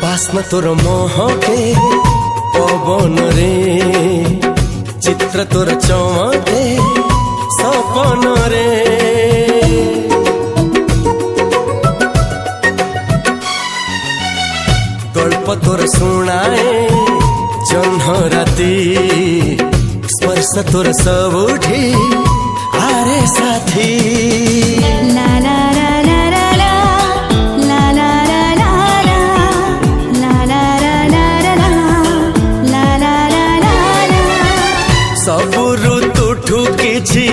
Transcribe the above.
बास्ना तोर महके पवन रे चित्र तोर चमके सपन रे गल्प तोर सुनाए जह्न राति स्पर्श तोर सबुठी आरे साथी ला ला ला ला ला ला ला ला ला ला सब ऋतु ठु किछि